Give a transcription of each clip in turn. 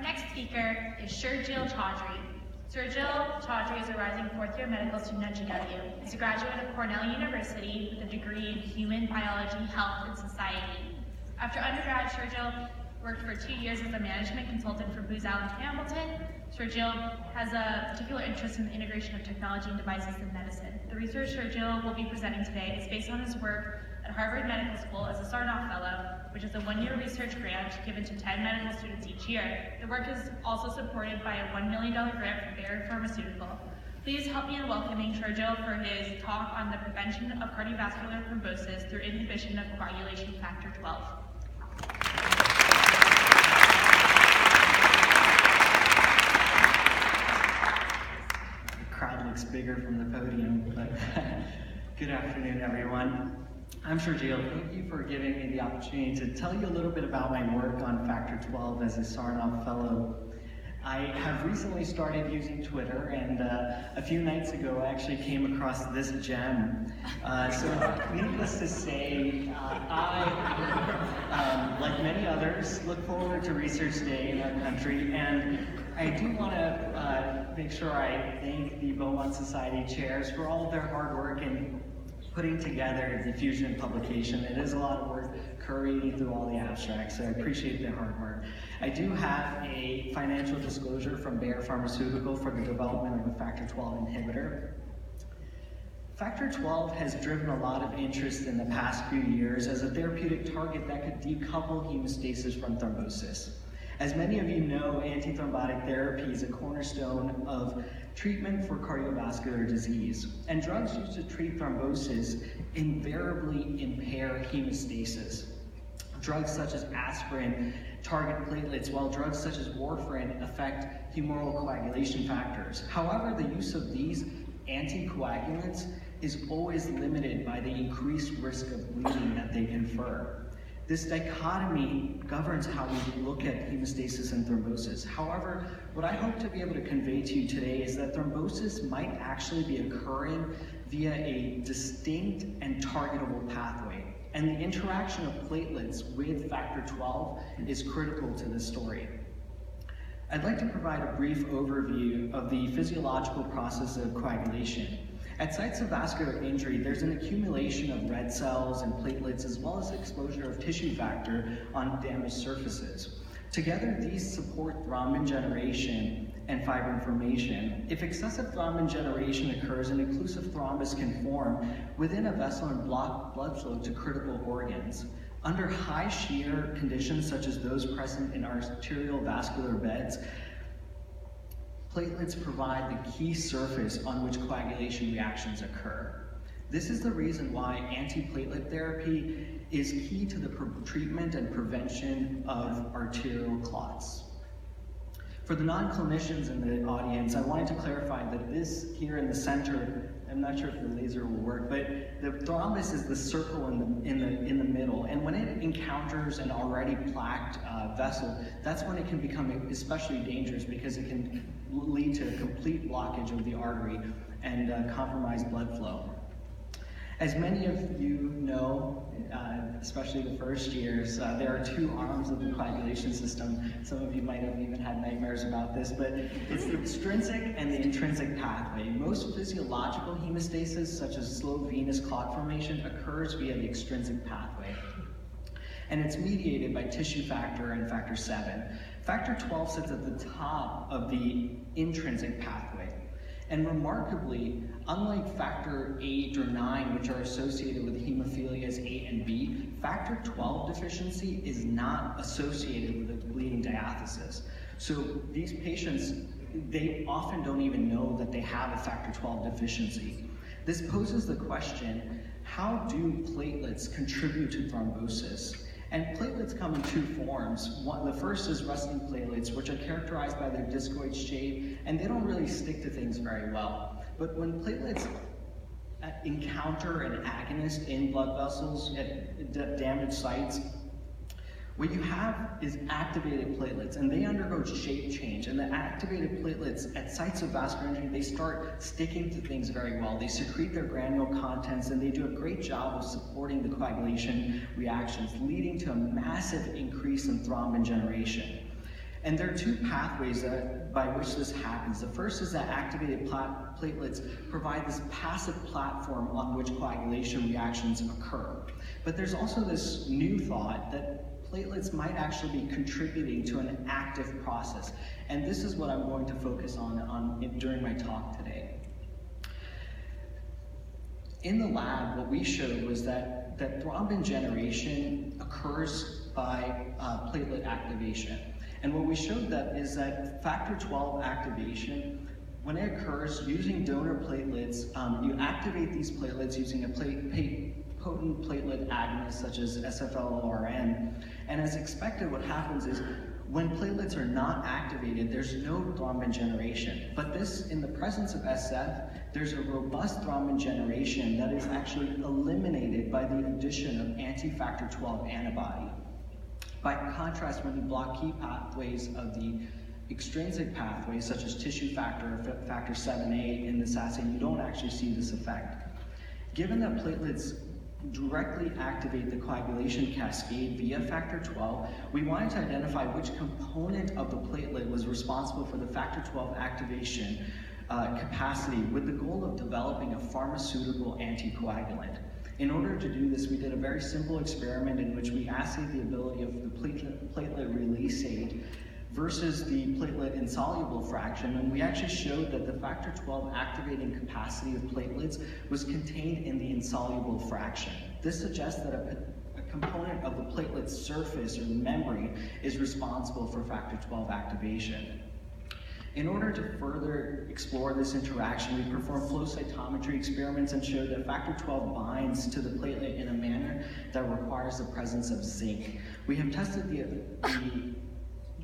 next speaker is Shurjil Chaudhry. Shurjil Chaudhry is a rising fourth-year medical student at GW. He's a graduate of Cornell University with a degree in human biology, health, and society. After undergrad, Shurjil worked for 2 years as a management consultant for Booz Allen Hamilton. Shurjil has a particular interest in the integration of technology and devices in medicine. The research Shurjil will be presenting today is based on his work at Harvard Medical School as a Sarnoff Fellow, which is a one-year research grant given to 10 medical students each year. The work is also supported by a $1 million grant from Bayer Pharmaceutical. Please help me in welcoming Shurjil for his talk on the prevention of cardiovascular thrombosis through inhibition of coagulation factor 12. The crowd looks bigger from the podium, but good afternoon, everyone. I'm Shurjil. Thank you for giving me the opportunity to tell you a little bit about my work on factor 12 as a Sarnoff Fellow. I have recently started using Twitter, and a few nights ago I actually came across this gem. So needless to say, I, like many others, look forward to Research Day in our country, and I do want to make sure I thank the Beaumont Society chairs for all of their hard work in putting together the Fusion publication. It is a lot of work currying through all the abstracts, so I appreciate their hard work. I do have a financial disclosure from Bayer Pharmaceutical for the development of a factor 12 inhibitor. Factor 12 has driven a lot of interest in the past few years as a therapeutic target that could decouple hemostasis from thrombosis. As many of you know, antithrombotic therapy is a cornerstone of treatment for cardiovascular disease, and drugs used to treat thrombosis invariably impair hemostasis. Drugs such as aspirin target platelets, while drugs such as warfarin affect humoral coagulation factors. However, the use of these anticoagulants is always limited by the increased risk of bleeding that they confer. This dichotomy governs how we look at hemostasis and thrombosis. However, what I hope to be able to convey to you today is that thrombosis might actually be occurring via a distinct and targetable pathway. And the interaction of platelets with factor 12 is critical to this story. I'd like to provide a brief overview of the physiological process of coagulation. At sites of vascular injury, there's an accumulation of red cells and platelets, as well as exposure of tissue factor on damaged surfaces. Together, these support thrombin generation and fibrin formation. If excessive thrombin generation occurs, an occlusive thrombus can form within a vessel and block blood flow to critical organs. Under high shear conditions, such as those present in arterial vascular beds, platelets provide the key surface on which coagulation reactions occur. This is the reason why antiplatelet therapy is key to the treatment and prevention of arterial clots. For the non-clinicians in the audience, I wanted to clarify that this here in the center, I'm not sure if the laser will work, but the thrombus is the circle in the middle, and when it encounters an already plaqued vessel, that's when it can become especially dangerous because it can lead to a complete blockage of the artery and compromise blood flow. As many of you know, especially the first years, there are two arms of the coagulation system. Some of you might have even had nightmares about this, but it's the extrinsic and the intrinsic pathway. Most physiological hemostasis, such as slow venous clot formation, occurs via the extrinsic pathway. And it's mediated by tissue factor and factor 7. Factor 12 sits at the top of the intrinsic pathway. And remarkably, unlike factor 8 or 9, which are associated with hemophilias A and B, factor 12 deficiency is not associated with a bleeding diathesis. So these patients, they often don't even know that they have a factor 12 deficiency. This poses the question, how do platelets contribute to thrombosis? And platelets come in two forms. The first is resting platelets, which are characterized by their discoid shape, and they don't really stick to things very well. But when platelets encounter an agonist in blood vessels at damaged sites, what you have is activated platelets, and they undergo shape change. And the activated platelets at sites of vascular injury, they start sticking to things very well. They secrete their granule contents, and they do a great job of supporting the coagulation reactions, leading to a massive increase in thrombin generation. And there are two pathways by which this happens. The first is that activated platelets provide this passive platform on which coagulation reactions occur. But there's also this new thought that platelets might actually be contributing to an active process. And this is what I'm going to focus on during my talk today. In the lab, what we showed was that thrombin generation occurs by platelet activation. And what we showed is that factor 12 activation, when it occurs using donor platelets, you activate these platelets using a potent platelet agonist such as SFLRN. And as expected, what happens is when platelets are not activated, there's no thrombin generation. But this, in the presence of SF, there's a robust thrombin generation that is actually eliminated by the addition of anti-factor 12 antibody. By contrast, when you block key pathways of the extrinsic pathways, such as tissue factor or factor VIIa in this assay, you don't actually see this effect. Given that platelets directly activate the coagulation cascade via factor 12, we wanted to identify which component of the platelet was responsible for the factor 12 activation capacity, with the goal of developing a pharmaceutical anticoagulant. In order to do this, we did a very simple experiment in which we assayed the ability of the platelet release rate versus the platelet insoluble fraction, and we actually showed that the factor 12 activating capacity of platelets was contained in the insoluble fraction. This suggests that a component of the platelet surface or membrane is responsible for factor 12 activation. In order to further explore this interaction, we performed flow cytometry experiments and showed that factor 12 binds to the platelet in a manner that requires the presence of zinc. We have tested the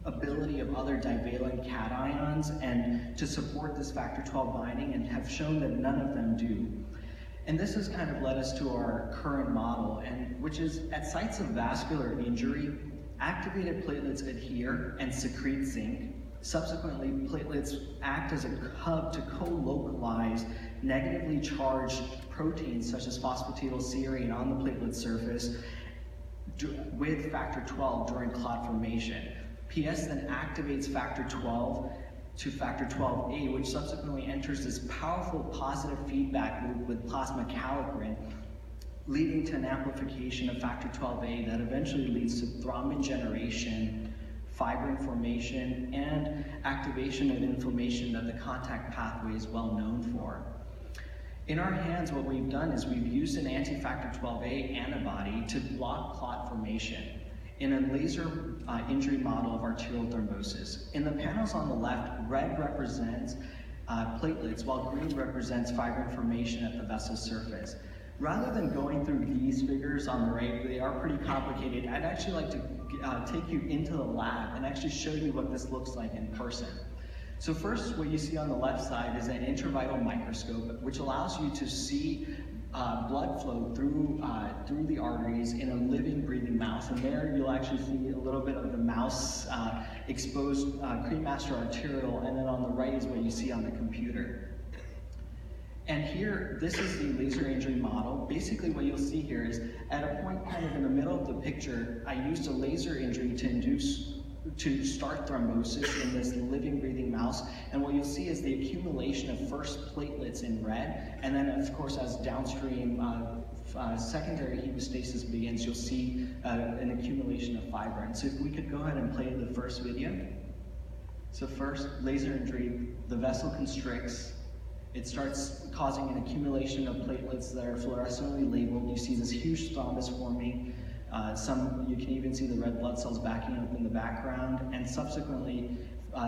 ability of other divalent cations and to support this factor 12 binding, and have shown that none of them do. And this has kind of led us to our current model, which is at sites of vascular injury, activated platelets adhere and secrete zinc. Subsequently, platelets act as a hub to co-localize negatively charged proteins such as phosphatidylserine on the platelet surface with factor 12 during clot formation. PS then activates factor 12 to factor 12A, which subsequently enters this powerful positive feedback loop with plasma kallikrein, leading to an amplification of factor 12A that eventually leads to thrombin generation, fibrin formation, and activation of inflammation that the contact pathway is well known for. In our hands, what we've done is we've used an anti-factor 12A antibody to block clot formation in a laser injury model of arterial thrombosis. In the panels on the left, red represents platelets, while green represents fibrin formation at the vessel surface. Rather than going through these figures on the right, they are pretty complicated, I'd actually like to take you into the lab and actually show you what this looks like in person. So first, what you see on the left side is an intravital microscope, which allows you to see blood flow through the arteries in a living, breathing mouse. And there you'll actually see a little bit of the mouse exposed cremaster arteriole, and then on the right is what you see on the computer. And here, this is the laser injury model. Basically what you'll see here is, at a point kind of in the middle of the picture, I used a laser injury to start thrombosis in this living, breathing mouse. And what you'll see is the accumulation of first platelets in red, and then of course as downstream secondary hemostasis begins, you'll see an accumulation of fibrin. So if we could go ahead and play the first video. So first, laser injury, the vessel constricts. It starts causing an accumulation of platelets that are fluorescently labeled. You see this huge thrombus forming. You can even see the red blood cells backing up in the background, and subsequently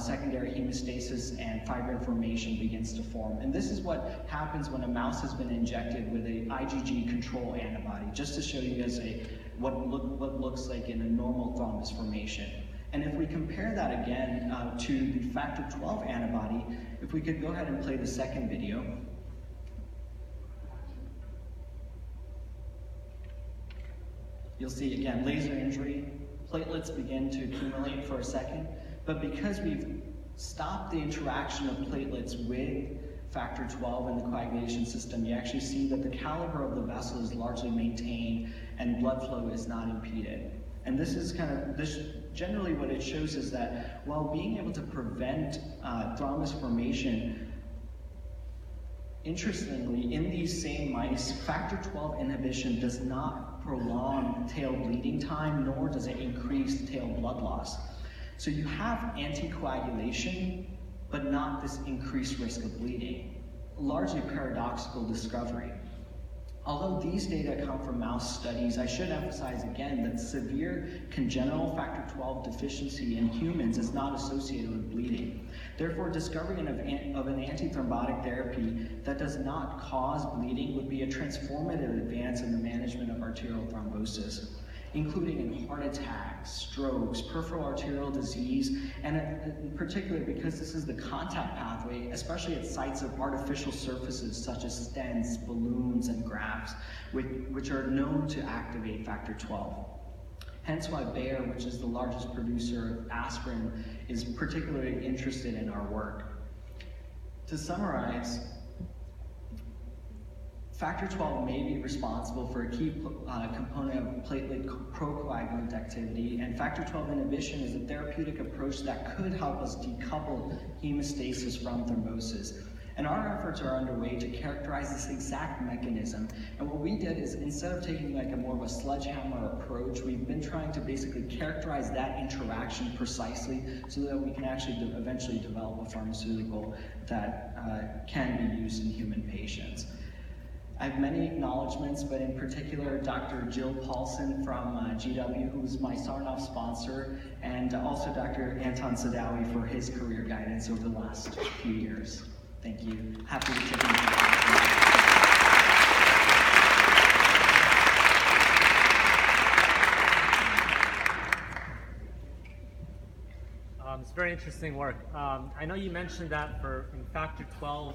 secondary hemostasis and fibrin formation begins to form. And this is what happens when a mouse has been injected with a IgG control antibody, just to show you guys what looks like in a normal thrombus formation. And if we compare that again to the factor 12 antibody, if we could go ahead and play the second video. You'll see again, laser injury, platelets begin to accumulate for a second, but because we've stopped the interaction of platelets with factor 12 in the coagulation system, you actually see that the caliber of the vessel is largely maintained and blood flow is not impeded. And this generally what it shows is that while being able to prevent thrombus formation, interestingly, in these same mice, factor XII inhibition does not prolong tail bleeding time, nor does it increase tail blood loss. So you have anticoagulation, but not this increased risk of bleeding. Largely paradoxical discovery. Although these data come from mouse studies, I should emphasize again that severe congenital factor XII deficiency in humans is not associated with bleeding. Therefore, discovery of an antithrombotic therapy that does not cause bleeding would be a transformative advance in the management of arterial thrombosis, including in heart attacks, strokes, peripheral arterial disease, and in particular because this is the contact pathway, especially at sites of artificial surfaces such as stents, balloons, and grafts, which are known to activate factor XII. Hence why Bayer, which is the largest producer of aspirin, is particularly interested in our work. To summarize, factor XII may be responsible for a key component of platelet procoagulant activity, and factor XII inhibition is a therapeutic approach that could help us decouple hemostasis from thrombosis. And our efforts are underway to characterize this exact mechanism. And what we did is, instead of taking like a more of a sledgehammer approach, we've been trying to basically characterize that interaction precisely so that we can actually eventually develop a pharmaceutical that can be used in human patients. I have many acknowledgements, but in particular, Dr. Jill Paulson from GW, who is my Sarnoff sponsor, and also Dr. Anton Sadawi for his career guidance over the last few years. Thank you. Happy to take any questions. It's very interesting work. I know you mentioned that in factor XII,